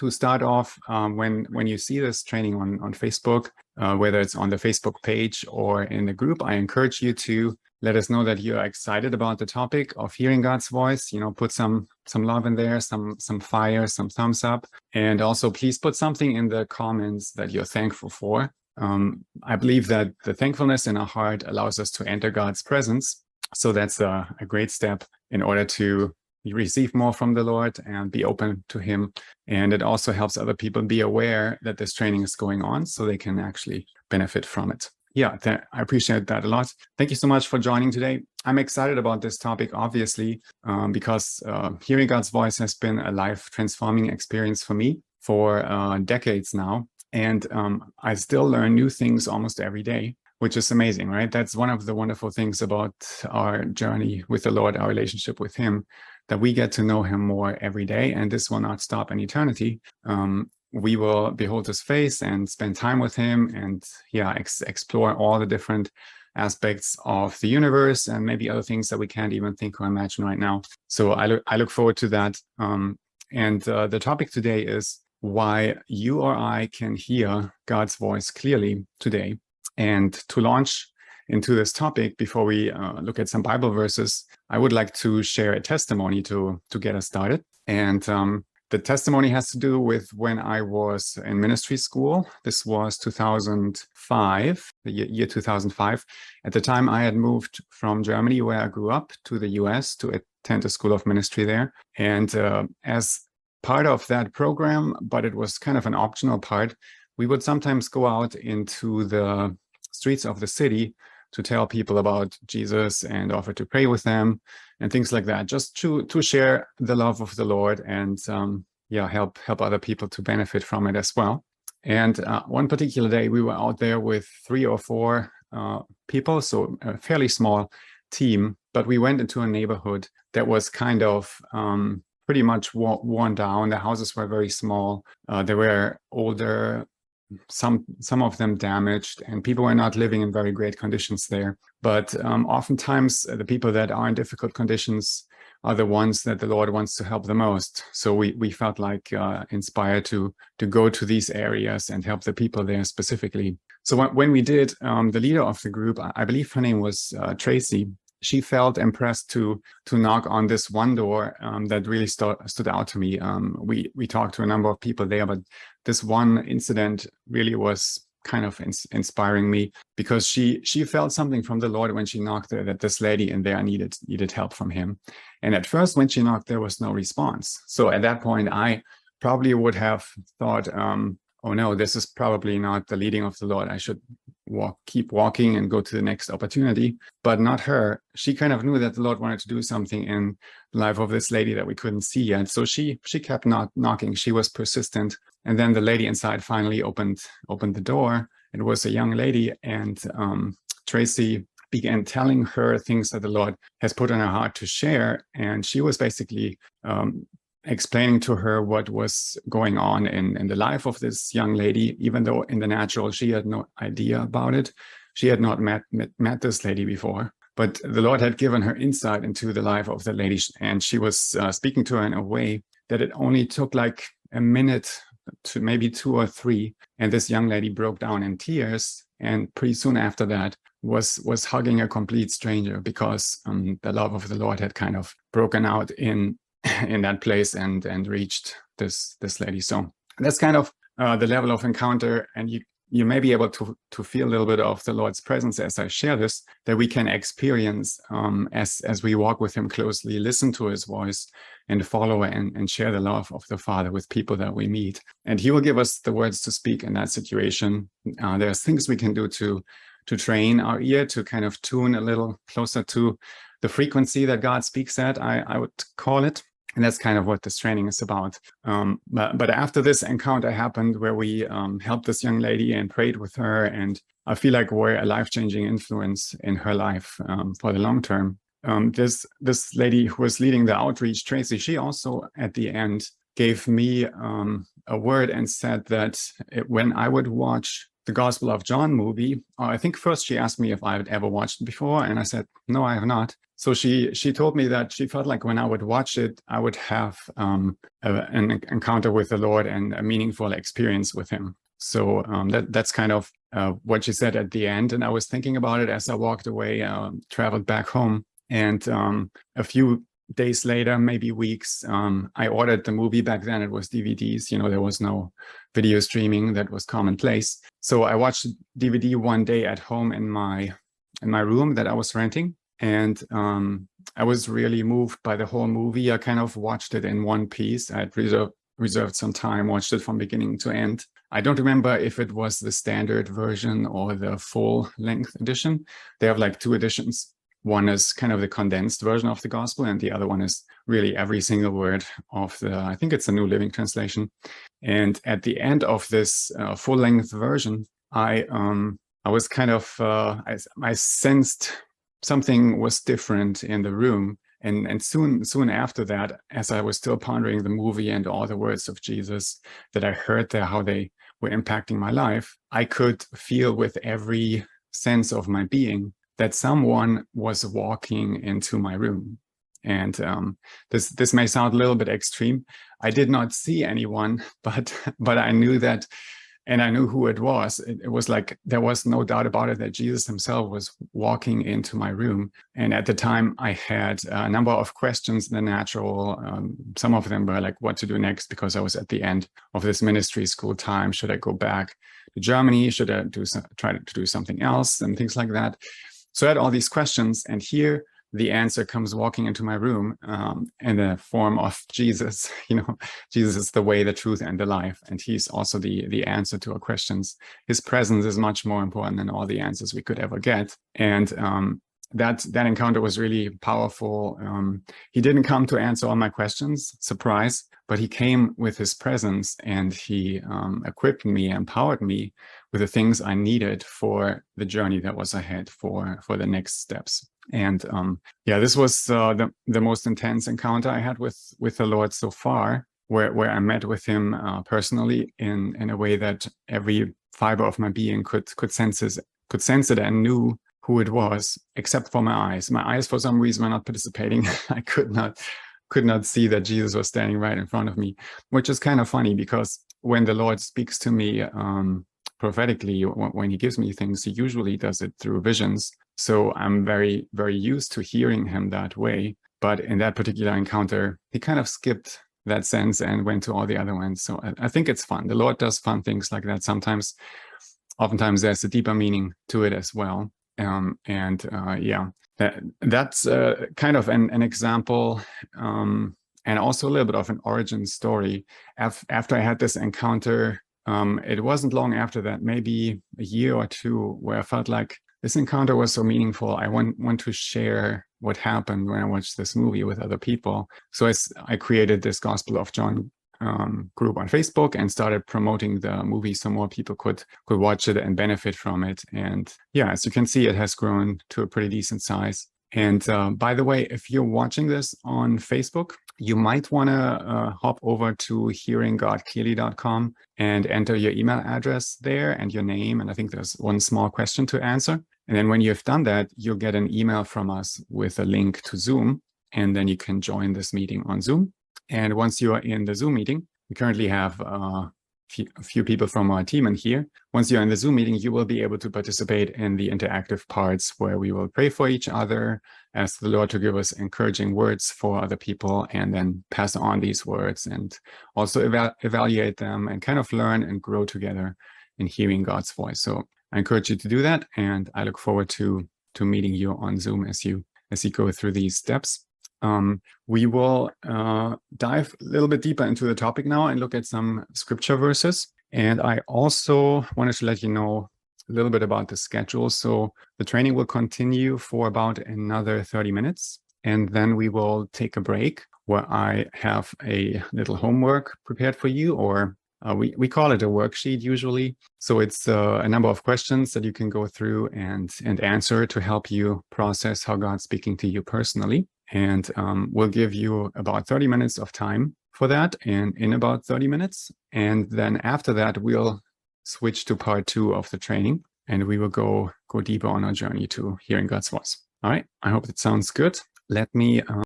to start off, when you see this training on Facebook, whether it's on the Facebook page or in the group, I encourage you to let us know that you're excited about the topic of hearing God's voice. Put some love in there, some fire, some thumbs up, and also please put something in the comments that you're thankful for. I believe that the thankfulness in our heart allows us to enter God's presence. So that's a great step in order to receive more from the Lord and be open to Him. And it also helps other people be aware that this training is going on so they can actually benefit from it. Yeah, I appreciate that a lot. Thank you so much for joining today. I'm excited about this topic, obviously, because hearing God's voice has been a life-transforming experience for me for decades now. And I still learn new things almost every day, which is amazing, right? That's one of the wonderful things about our journey with the Lord, our relationship with Him, that we get to know Him more every day. And this will not stop in eternity. We will behold His face and spend time with Him and explore all the different aspects of the universe and maybe other things that we can't even think or imagine right now. So I look forward to that. And the topic today is why you or I can hear God's voice clearly today. And to launch into this topic, before we look at some Bible verses, I would like to share a testimony to get us started. And the testimony has to do with when I was in ministry school. This was 2005, the year 2005. At the time, I had moved from Germany, where I grew up, to the US to attend a school of ministry there. And as part of that program, but it was kind of an optional part, we would sometimes go out into the streets of the city to tell people about Jesus and offer to pray with them and things like that, just to share the love of the Lord and help other people to benefit from it as well. And one particular day, we were out there with 3 or 4 people, so a fairly small team, but we went into a neighborhood that was kind of pretty much worn down. The houses were very small. They were older, some of them damaged, and people were not living in very great conditions there. But oftentimes the people that are in difficult conditions are the ones that the Lord wants to help the most. So we felt like inspired to go to these areas and help the people there specifically. So when we did, the leader of the group, I believe her name was Tracy, she felt impressed to knock on this one door that really stood out to me. We talked to a number of people there, but this one incident really was kind of inspiring me, because she felt something from the Lord when she knocked there, that this lady in there needed help from Him. And at first, when she knocked, there was no response. So at that point, I probably would have thought, oh no, this is probably not the leading of the Lord. I should keep walking and go to the next opportunity. But not her. She kind of knew that the Lord wanted to do something in the life of this lady that we couldn't see yet. So she kept knocking. She was persistent. And then the lady inside finally opened the door. It was a young lady, and Tracy began telling her things that the Lord has put on her heart to share. And she was basically explaining to her what was going on in the life of this young lady, even though in the natural she had no idea about it. She had not met this lady before, but the Lord had given her insight into the life of the lady, and she was speaking to her in a way that it only took like a minute to maybe 2 or 3, and this young lady broke down in tears, and pretty soon after that was hugging a complete stranger, because the love of the Lord had kind of broken out in that place and reached this lady. So that's kind of the level of encounter, and you may be able to feel a little bit of the Lord's presence as I share this, that we can experience as we walk with Him closely, listen to His voice, and follow and share the love of the Father with people that we meet. And He will give us the words to speak in that situation. There's things we can do to train our ear to kind of tune a little closer to the frequency that God speaks at, I would call it. And that's kind of what this training is about. But after this encounter happened, where we helped this young lady and prayed with her, and I feel like we're a life-changing influence in her life for the long term. This lady who was leading the outreach, Tracy, she also at the end gave me a word and said that when I would watch the Gospel of John movie. I think first she asked me if I had ever watched it before, and I said, no, I have not. So she told me that she felt like when I would watch it, I would have an encounter with the Lord and a meaningful experience with him. So that's kind of what she said at the end. And I was thinking about it as I walked away, traveled back home. And a few days later, maybe weeks, I ordered the movie. Back then it was DVDs. There was no video streaming that was commonplace. So I watched DVD one day at home in my room that I was renting. And I was really moved by the whole movie. I kind of watched it in one piece. I had reserved some time, watched it from beginning to end. I don't remember if it was the standard version or the full length edition. They have like two editions. One is kind of the condensed version of the gospel, and the other one is really every single word of I think it's a New Living Translation. And at the end of this full length version, I was kind of, I sensed something was different in the room. And soon after that, as I was still pondering the movie and all the words of Jesus that I heard there, how they were impacting my life, I could feel with every sense of my being that someone was walking into my room. And this may sound a little bit extreme. I did not see anyone, but I knew that, and I knew who it was. It was like, there was no doubt about it that Jesus himself was walking into my room. And at the time I had a number of questions, the natural, some of them were like what to do next, because I was at the end of this ministry school time. Should I go back to Germany? Should I try to do something else and things like that? So I had all these questions, and here the answer comes walking into my room in the form of Jesus. Jesus is the way, the truth, and the life. And he's also the answer to our questions. His presence is much more important than all the answers we could ever get. And that encounter was really powerful. He didn't come to answer all my questions, surprise, but he came with his presence, and he equipped me, empowered me with the things I needed for the journey that was ahead, for the next steps. And this was the most intense encounter I had with the Lord so far, where I met with him personally in a way that every fiber of my being could sense it and knew who it was, except for my eyes. My eyes, for some reason, were not participating. I could not see that Jesus was standing right in front of me, which is kind of funny, because when the Lord speaks to me prophetically, when he gives me things, he usually does it through visions. So I'm very, very used to hearing him that way. But in that particular encounter, he kind of skipped that sense and went to all the other ones. So I think it's fun. The Lord does fun things like that sometimes. Oftentimes there's a deeper meaning to it as well. That's kind of an example, and also a little bit of an origin story. After I had this encounter, it wasn't long after that, maybe a year or two, where I felt like this encounter was so meaningful. I want to share what happened when I watched this movie with other people. So I created this Gospel of John group on Facebook and started promoting the movie so more people could watch it and benefit from it. And yeah, as you can see, it has grown to a pretty decent size. And by the way, if you're watching this on Facebook, you might want to hop over to hearinggodclearly.com and enter your email address there and your name. And I think there's one small question to answer. And then when you've done that, you'll get an email from us with a link to Zoom. And then you can join this meeting on Zoom. And once you are in the Zoom meeting, we currently have a few people from our team in here. Once you're in the Zoom meeting, you will be able to participate in the interactive parts where we will pray for each other, ask the Lord to give us encouraging words for other people, and then pass on these words and also evaluate them and kind of learn and grow together in hearing God's voice. So I encourage you to do that, and I look forward to meeting you on Zoom as you go through these steps. We will dive a little bit deeper into the topic now and look at some scripture verses. And I also wanted to let you know a little bit about the schedule. So the training will continue for about another 30 minutes. And then we will take a break where I have a little homework prepared for you, or we call it a worksheet usually. So it's a number of questions that you can go through and answer to help you process how God's speaking to you personally. And we'll give you about 30 minutes of time for that, and in about 30 minutes. And then after that, we'll switch to part 2 of the training, and we will go deeper on our journey to hearing God's voice. All right. I hope that sounds good. Let me